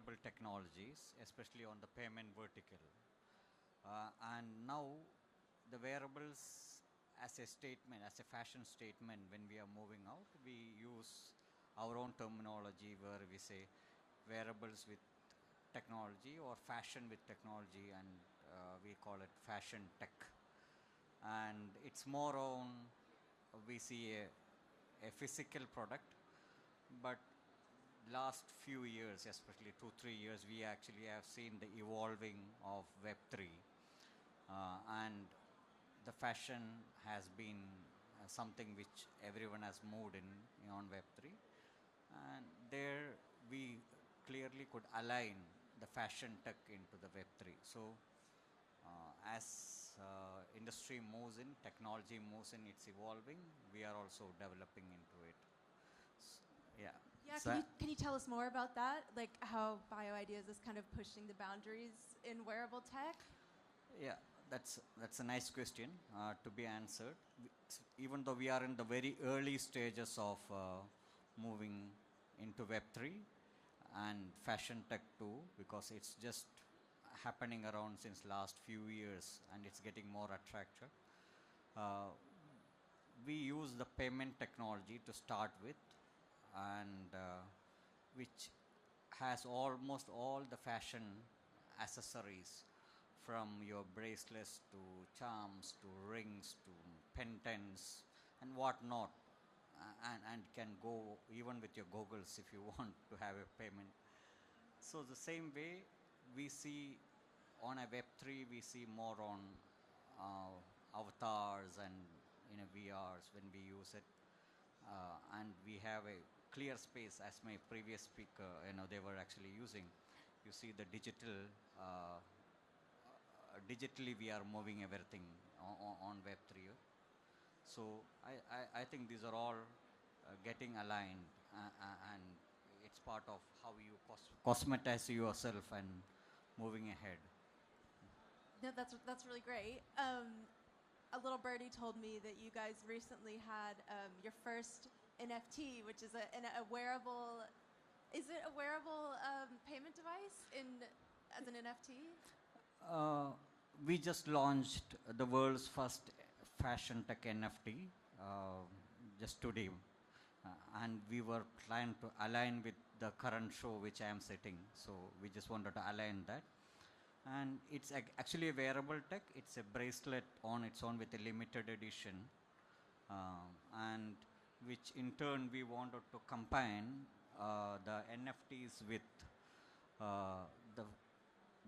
wearable technologies, especially on the payment vertical. And now the wearables as a statement, as a fashion statement, when we are moving out, we use our own terminology where we say wearables with technology or fashion with technology, and we call it fashion tech. And it's more on, we see a physical product, but last few years, especially 2 3 years, we actually have seen the evolving of Web3, and the fashion has been something which everyone has moved in on Web3, and there we clearly could align the fashion tech into the Web3. So as industry moves in, technology moves in, it's evolving. We are also developing into it. S- yeah. Yeah, So can you tell us more about that? Like how BioIdeas is kind of pushing the boundaries in wearable tech? yeah, that's a nice question to be answered. Even though we are in the very early stages of moving into Web3 and fashion tech too, because it's just happening around since last few years and it's getting more attractive. Uh, we use the payment technology to start with, and which has almost all the fashion accessories, from your bracelets to charms to rings to pendants and whatnot, and can go even with your goggles if you want to have a payment. So the same way we see on a Web3, we see more on uh, avatars and VRs when we use it, and we have a clear space, as my previous speaker, they were actually using. You see the digital, digitally we are moving everything on Web3. So I think these are all getting aligned, and it's part of how you cosmetize yourself and moving ahead. No, that's really great. A little birdie told me that you guys recently had your first NFT, which is a wearable. Is it a wearable payment device as an NFT? Uh, we just launched the world's first fashion tech NFT just today, and we were trying to align with the current show which I am setting. So we just wanted to align that, and it's actually a wearable tech. It's a bracelet on its own with a limited edition, and which in turn we wanted to combine the NFTs with uh, the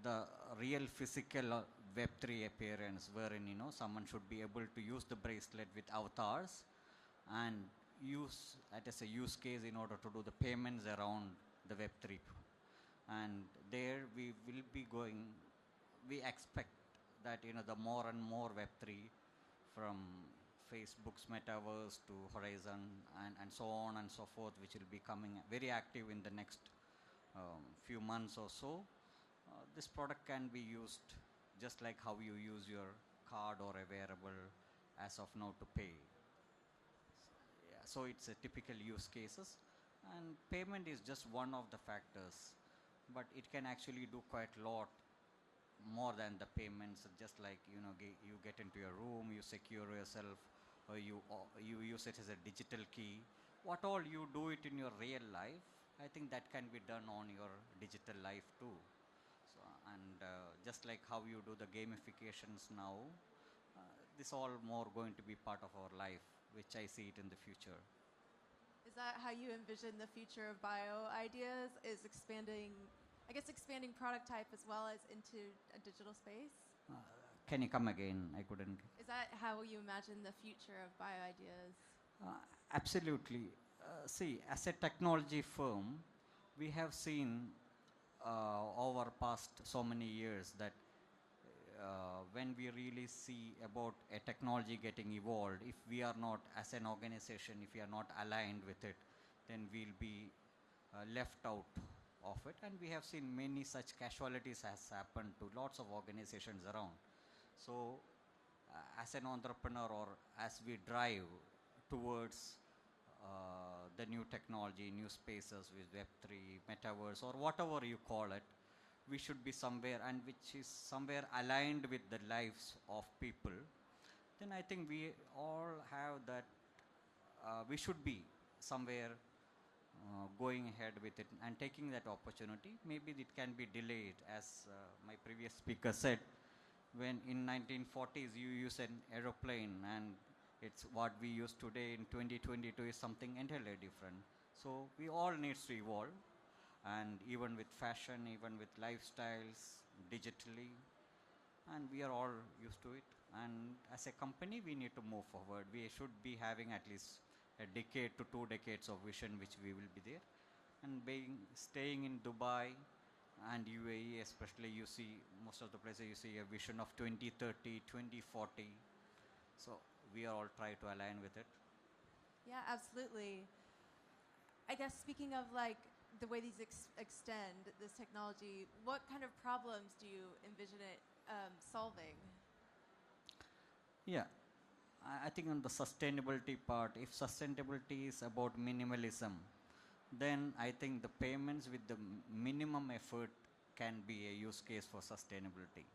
the real physical Web3 appearance, wherein someone should be able to use the bracelet with avatars and use that as a use case in order to do the payments around the Web3. And there we will be going. We expect that the more and more Web3, from Facebook's metaverse to Horizon and so on and so forth, which will be coming very active in the next few months or so. This product can be used just like how you use your card or a wearable as of now to pay. Yeah, so it's a typical use cases, and payment is just one of the factors, but it can actually do quite a lot more than the payments. Just like you get into your room, you secure yourself, or you use it as a digital key. What all you do it in your real life, I think that can be done on your digital life too. So, and just like how you do the gamifications now, uh, this all more going to be part of our life, which I see it in the future. Is that how you envision the future of BioIdeas? Is expanding, I guess, expanding product type as well as into a digital space? Uh, can you come again? I couldn't. Is that how you imagine the future of BioIdeas? Absolutely. See, as a technology firm, we have seen over past so many years that when we really see about a technology getting evolved, if we are not, as an organization, if we are not aligned with it, then we'll be left out of it. And we have seen many such casualties has happened to lots of organizations around. So, as an entrepreneur, or as we drive towards the new technology, new spaces with Web3, Metaverse, or whatever you call it, we should be somewhere and which is somewhere aligned with the lives of people, then I think we all have that, we should be somewhere going ahead with it and taking that opportunity. Maybe it can be delayed, as my previous speaker said, when in 1940s you use an aeroplane and it's what we use today in 2022 is something entirely different. So we all needs to evolve, and even with fashion, even with lifestyles, digitally, and we are all used to it. And as a company, we need to move forward. We should be having at least a decade to 2 decades of vision, which we will be there. And being staying in Dubai and UAE, especially, you see most of the places you see a vision of 2030, 2040. So we are all try to align with it. Yeah, absolutely. I guess speaking of like the way these extend this technology, what kind of problems do you envision it solving? Yeah, I think on the sustainability part, if sustainability is about minimalism, then I think the payments with the minimum effort can be a use case for sustainability.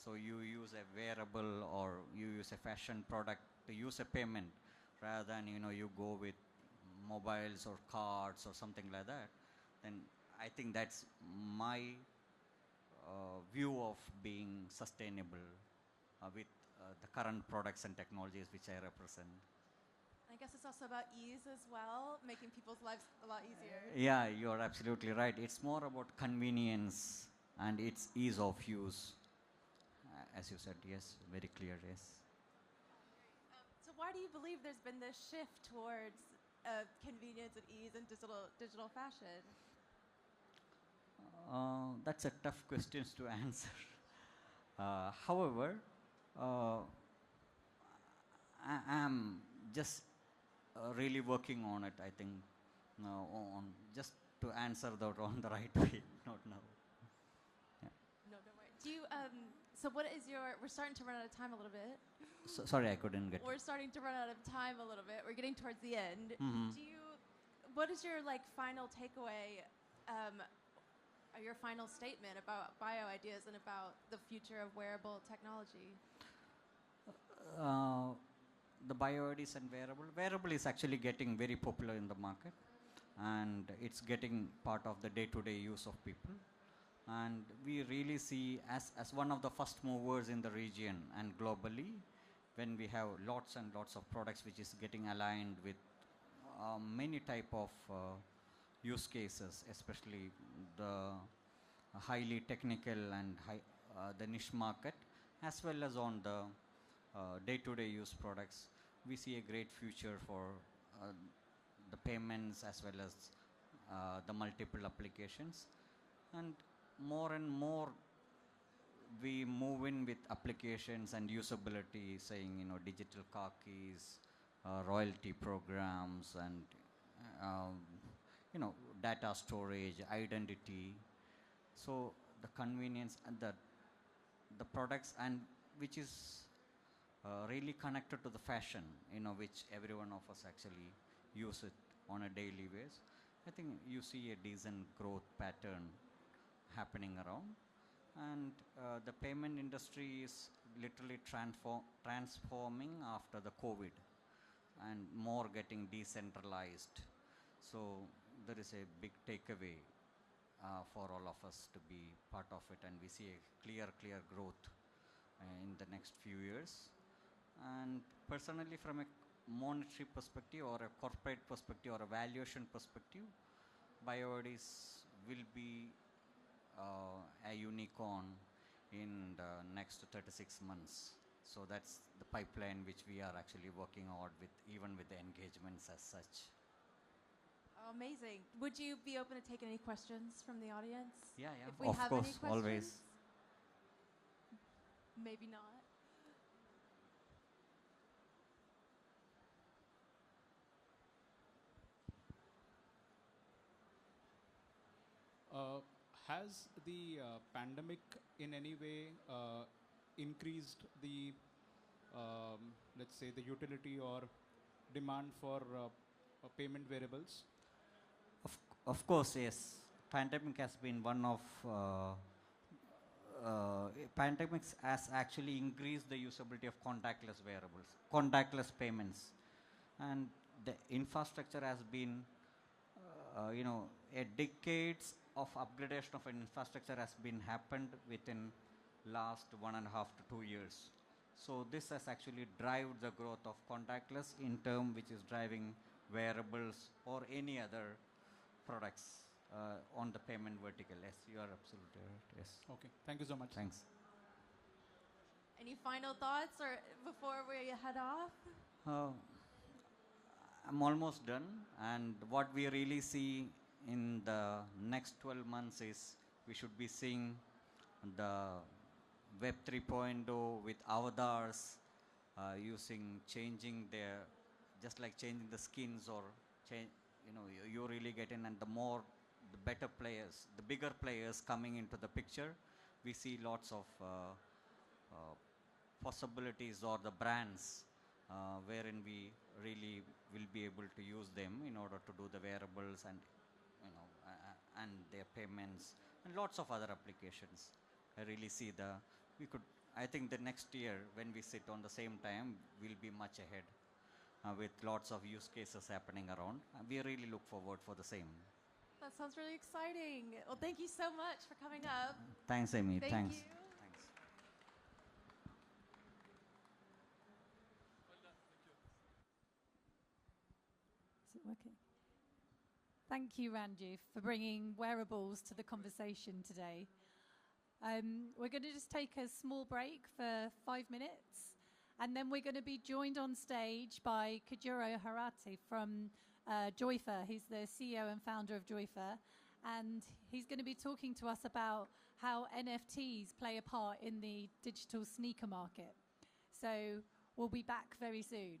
So you use a wearable or you use a fashion product to use a payment rather than you go with mobiles or cards or something like that. Then I think that's my view of being sustainable with the current products and technologies which I represent. I guess it's also about ease as well, making people's lives a lot easier. Yeah, you are absolutely right. It's more about convenience and its ease of use. As you said, yes, very clear, yes. So why do you believe there's been this shift towards convenience and ease and digital fashion? That's a tough question to answer. However, I am just really working on it, I think, on just to answer that on the right way, not now. Yeah. No, don't worry. Do you so what is your we're starting to run out of time a little bit. So, sorry, I couldn't get. We're starting to run out of time a little bit. We're getting towards the end. Mhm. What is your like final takeaway or your final statement about bio ideas and about the future of wearable technology? Uh, the bio-IDs and wearable is actually getting very popular in the market, and it's getting part of the day-to-day use of people, and we really see as one of the first movers in the region and globally, when we have lots and lots of products which is getting aligned with many type of use cases, especially the highly technical and the niche market, as well as on the day-to-day use products. We see a great future for uh, the payments as well as the multiple applications, and more we move in with applications and usability, saying digital car keys, royalty programs, and um, data storage, identity. So the convenience and the products, and which is really connected to the fashion, which every one of us actually use it on a daily basis. I think you see a decent growth pattern happening around, and the payment industry is literally transforming after the COVID, and more getting decentralized. So there is a big takeaway for all of us to be part of it, and we see a clear growth in the next few years. And personally, from a monetary perspective or a corporate perspective or a valuation perspective, BioIDs will be a unicorn in the next 36 months. So that's the pipeline which we are actually working on with, even with the engagements as such. Oh, amazing. Would you be open to taking any questions from the audience? Yeah, If we of have course, any questions? always. Maybe not. Has the pandemic in any way increased the, let's say, the utility or demand for payment wearables? Of course, yes. Pandemic has been one of pandemics has actually increased the usability of contactless wearables, contactless payments, and the infrastructure has been, a decades of upgradation of an infrastructure has been happened within last 1.5 to 2 years. So this has actually driven the growth of contactless in term which is driving wearables or any other products on the payment vertical. Yes, you are absolutely right. Yes. Okay, thank you so much. Thanks. Any final thoughts or before we head off? Uh, I'm almost done, and what we really see in the next 12 months is we should be seeing the Web 3.0 with avatars changing their, just like changing the skins or change, you really get in, and the better players, the bigger players coming into the picture, we see lots of uh, possibilities or the brands wherein we really will be able to use them in order to do the wearables and and their payments and lots of other applications. I really see I think the next year when we sit on the same time, we'll be much ahead with lots of use cases happening around. We really look forward for the same. That sounds really exciting. Well, thank you so much for coming up. Thanks, Amy. Thank Thanks. you. Thanks. Is it working? Thank you, Ranjith, for bringing wearables to the conversation today. We're going to just take a small break for 5 minutes, and then we're going to be joined on stage by Kajuro Harati from Joyfer. He's the CEO and founder of Joyfer, and he's going to be talking to us about how NFTs play a part in the digital sneaker market. So we'll be back very soon.